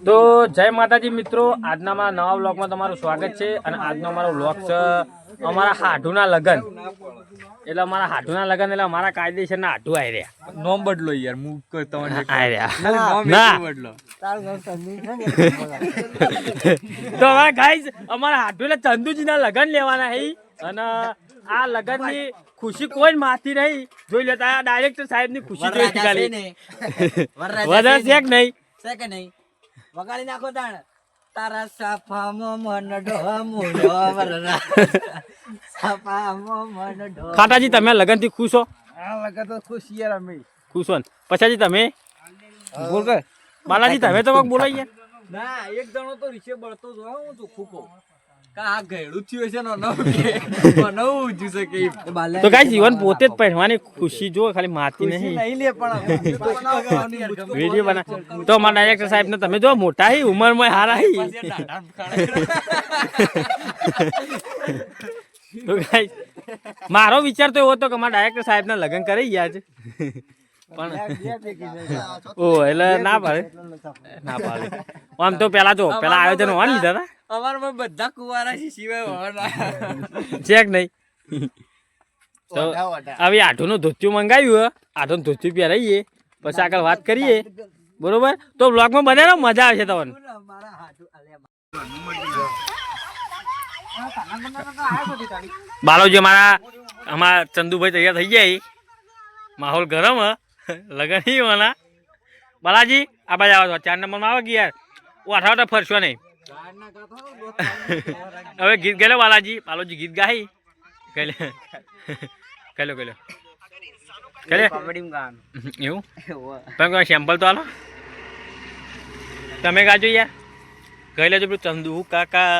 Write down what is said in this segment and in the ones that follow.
તો જય માતાજી મિત્રો, આજના મારા નવા વ્લોગમાં તમારું સ્વાગત છે. અને આજનો અમારો વ્લોગ છે અમારા હાઢુના લગન. એટલે અમારા હાઢુના લગન એટલે અમારા કાયદેસરના હાઢુ આવી રહ્યા. નોમ બદલો યાર, હું તમને આવી રહ્યા ના બદલો. તો અમારા ગાઈસ અમારા હાઢુ એટલે ચંદુજીના લગન લેવાના છે. અને આ લગનની ખુશી કોઈ માથી નહીં જોઈ લેતા. ડાયરેક્ટર સાહેબ ની ખુશી જોઈ ખાલી વધારે છે કે નહીં છે કે નહીં વગાડી નાખો તાણ. તારા સાફામાં મન ઢોમુલો વરરા સાફામાં મન ઢો. ખાટાજી તમે લગન થી ખુશ હો? આ લગન તો ખુશ યાર અમે ખુશ હો ને પછાજી તમે બોલ કે બાલાજી તમે તો બોલાઈ ગયા. ના એક જણો તો રીચે બળતો જો હું ચોખ્ખું કહું કે આ ગયડું થયું છે નવું જ્યું છે કે તો ગાઈસ જીવન પોતે જ પહેરવાની ખુશી જો ખાલી માતી નહીં નહીં લે પણ વિડિયો બના. તો અમારા ડાયરેક્ટર સાહેબ ને તમે જો મોટા હી ઉંમરમાં હારા હી. તો ગાઈસ મારો વિચાર તો એવો હતો કે અમારા ડાયરેક્ટર સાહેબ ને લગ્ન કરી ગયા છે પણ ઓ એટલે ના પાડે આમ તો પેલા જો પેલા આયોજન હોવા લીધા હતા અમારમાં બધા કુવારા છે સિવાય ચેક નહીં. તો હવે આઠુનું ધોતિયું મંગાવ્યું, આઠુનું ધોતિયું પહેરાઈએ પછી આગળ વાત કરીએ બરોબર. તો બ્લોગમાં બનાવો, મજા આવશે તમને. બાલોજી અમારા ચંદુભાઈ તૈયાર થઈ જાય, માહોલ ગરમ હ લગન ही होना. બાલાજી આ બાજુ આવો 4 નંબરમાં આવો કે યાર ઓઠાવટા ફરશો નહીં. હવે ગીત ગયેલો બાલાજી, બાલોજી ગીત ગાઈ ગયેલો એવું પણ કોઈ સેમ્પલ તો હાલો તમે ગાજો યાર. ગઈ લેજો પેલું ચંદુ કાકા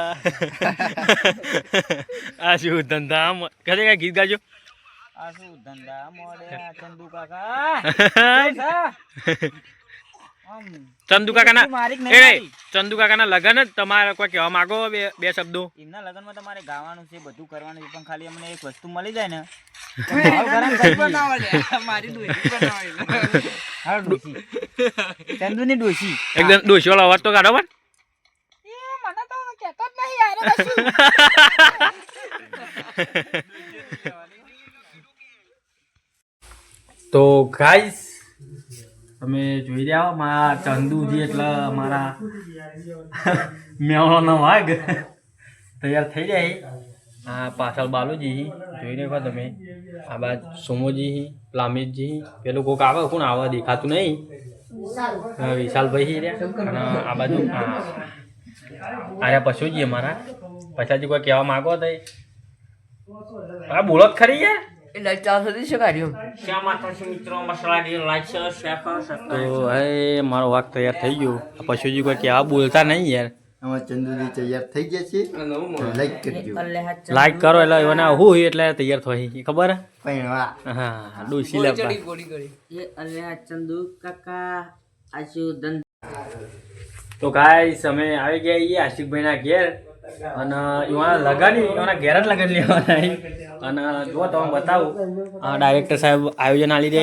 આ શું ધંધા કહે કઈ ગીત ગાજો. આ શું ધંધા મોડે ચંદુ કાકા ચંદુ કાકાના ચંદુ કાકાના લગન જ તમારે કોઈ કહેવા માંગો બે શબ્દો? એમના લગનમાં તમારે ગાવાનું છે, બધું કરવાનું છે, પણ ખાલી અમને એક વસ્તુ મળી જાય ને ચંદુ ની ડોશી એકદમ ડોશી વાળો અવાજ તો કાઢો પણ. તો ગાઈસ તમે જોઈ રહ્યા મારા ચંદુજી એટલે મારા મેવાનો વાઘ તૈયાર થઈ જાય. આ પાછળ બાલુજી જોઈ રહ્યા તમે, આ બાદ સોમોજી, લામિતજી, પેલું કોક આવે કોણ આવે દેખાતું નહીં, વિશાલભાઈ રહ્યા. અને આ બાજુ આર્યા પશુજી અમારા પછાજી કોઈ કહેવા માંગો તો આ બોલો જ ખરી યાર. તો હવે મારો વાઘ તૈયાર થઈ ગયો. પશુજી કોઈ કહેવા બોલતા નહીં યાર. અમાર ચંદુજી તૈયાર થઈ ગયા છે, લાઈક કરજો. લાઈક કરો એટલે એના હું એટલે તૈયાર થઈ ખબર પૈણવા હા ડોસી લે. ચંદુ કાકા આશુ. તો ગાઈસ અમે આવી ગયા છીએ આશિકભાઈ ના ઘેર. અને એવાના લગન એવાના ઘેર જ લગન લેવાના. અને જો તમે બતાવું ડાયરેક્ટર સાહેબ આયોજન આલી દે.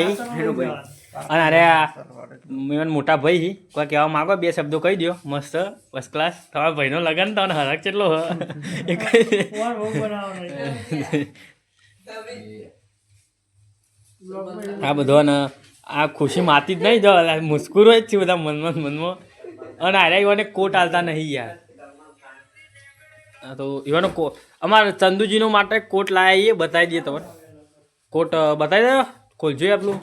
અને અરે એવા મોટા ભાઈ કોઈ કહેવા માંગો બે શબ્દો કહી દો. મસ્ત ફર્સ્ટ ક્લાસ તમારા ભાઈનો લગન તો હરક કેટલો આ બધો ને આ ખુશી માતી જ નહીં જો મુસ્કુરો જ છે બધા મનમાં. અને અરે એવાને કોટ આલતા નહીં યાર. તો એવાનો અમારા ચંદુજીનો માટે કોટ લાવીએ, બતાવી દઈએ તમને. કોટ બતાવી દો, ખોલજો આપણું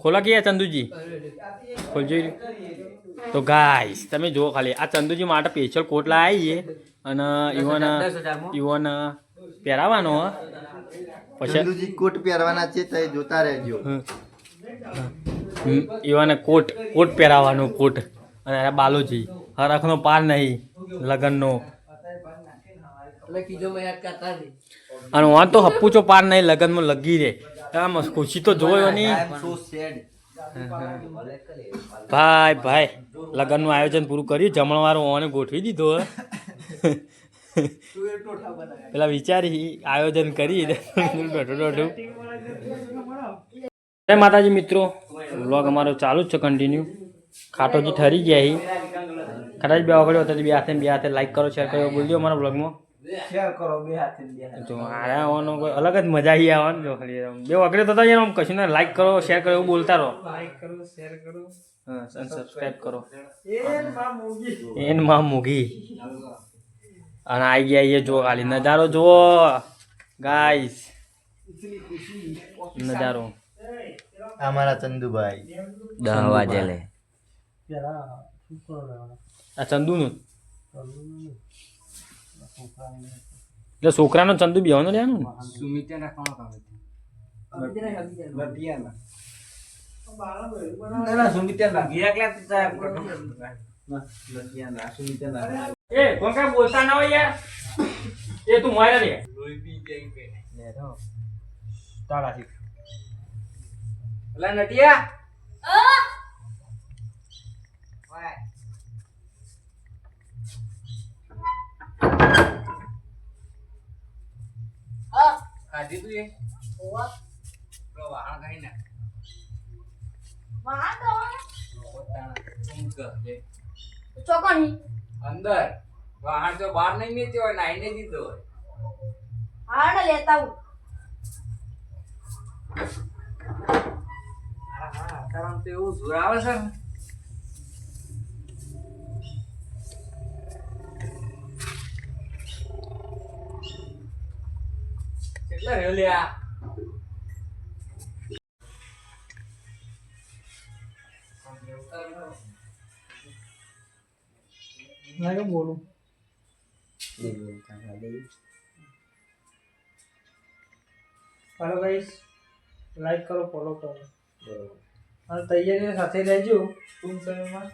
ખોલા કે ચંદુજી ખોલજો. તો ગાઈસ તમે જુઓ ખાલી આ ચંદુજી માટે સ્પેશિયલ કોટ લાવીએ. અને ઈવન પહેરાવાનો પછી ચંદુજી કોટ પહેરવાના છે તો જોતા રહેજો. ઈવન કોટ પહેરાવાનો કોટ. અને બાલુજી હરખનો પાર નહીં લગનનો. અને વાં તો હપ્પુચો પાર નહીં લગનમાં લગી રે. ખુશી તો જોયો નહીં ભાઈ. લગનનું આયોજન પૂરું કર્યું, જમણવારો ઓને ગોઠવી દીધો. પેલા વિચારી આયોજન કરી દોઢું. જય માતાજી મિત્રો, વ્લોગ અમારો ચાલુ જ છે કન્ટિન્યુ. ખાટોજી ઠરી ગયા હી. કદાચ બે વગડ્યો હતો બે હાથે લાઈક કરો શેર કરો બોલજો અમારા વ્લોગમાં. શેર કરો બે હાથે બે હાથે. તો આરે આવવાનો કોઈ અલગ જ મજા આવી આવવાનું જો ખાલી બે વગડે તો યાર આમ કશું ને લાઈક કરો શેર કરો એવું બોલતા રહો. લાઈક કરો શેર કરો હા સબસ્ક્રાઇબ કરો. એન માં મૂગી અને આવી ગયા એ જો ખાલી નજારો જુઓ ગાઈસ. નજારો અમારા ચંદુભાઈ 10 વાગે લે આ ચંદુનું એટલે છોકરાનો ચંદુ બેવાનો લેવાનું ને. સુમિત્યા રાખવાનો કામ એ કોણ કાંઈ બોલતા ના હોય યાર. એ તું મારે રે તારાથી નટિયા ખાધી તું એ વાહણ ખાઈ ના ચોકણી અંદર વાહણ તો બહાર નહીં મેચ્યો હોય નાઈને દીધો હોય હાડ લેતા હું આરામ તો એવું જોર આવે છે ને. કેટલા રહ્યો લ્યા બોલું હાલો ગાઈસ લાઈક કરો ફોલો કરો અને તૈયારી સાથે રહેજો ટૂંક સમયમાં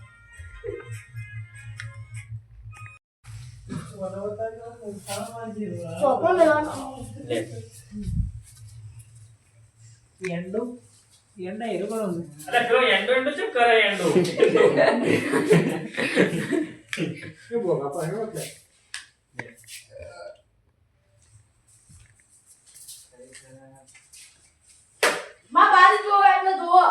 ચોકણ લેવાનું એન્ડો એન્ડા હેરો કરવાનું અરે પેલો એન્ડો એન્ડો શું કરે એન્ડો. શું બોગા પણ એટલે માં બારી જોવો એટલે જોવો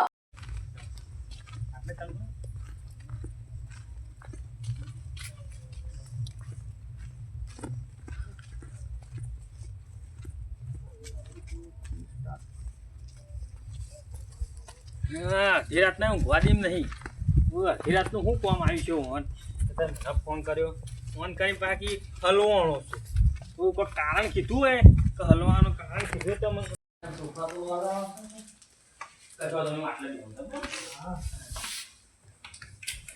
અડધી રાતના ઊંઘવા દેમ નહીં. અડધી રાતનું શું કામ આવ્યું છે ઓન ફોન કર્યો ફોન કરી બાકી હલવાનો છું. તું કોઈ કારણ કીધું હોય કે હલવાનું કારણ કીધું તો મને કશો તમે આટલે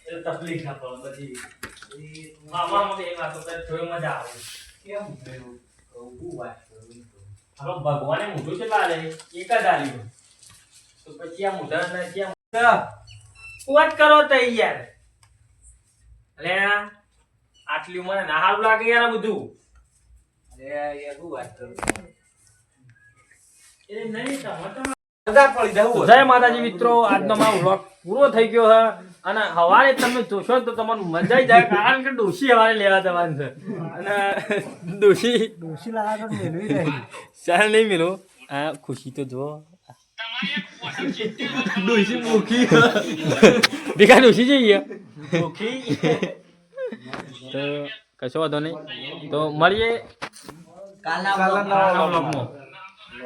એટલે તકલીફ ના પડે પછી મામા એ વાતો કરે થોડી મજા આવે. કેમ થયું કહું વાત કરું હવે ભગવાને મોઢું કેટલા આલે એક જ આલ્યું તો પછી આ મોઢા ને ક્યાં વાત કરો તો યાર. અલે આટલી મને ના હારું લાગે યાર આ બધું. અરે યાર શું વાત કરું એ નહીં ટમાટર મજા પડી જવું જય માતાજી મિત્રો, આજનો મારો વ્લોગ પૂરો થઈ ગયો છે અને હવારે તમે જોશો તો તમને મજા આવી જાય કારણ કે ડોશી હવારે લેવા જવાનું છે અને ડોશી લાગે મેળવી રહી ચાલ નહીં મિલો આ ખુશી તો જો ડોશી મુખી ભેગા ડોશી જઈએ મુખી તો કશો વાંધો નહીં તો મળીએ કાલના વ્લોગમાં.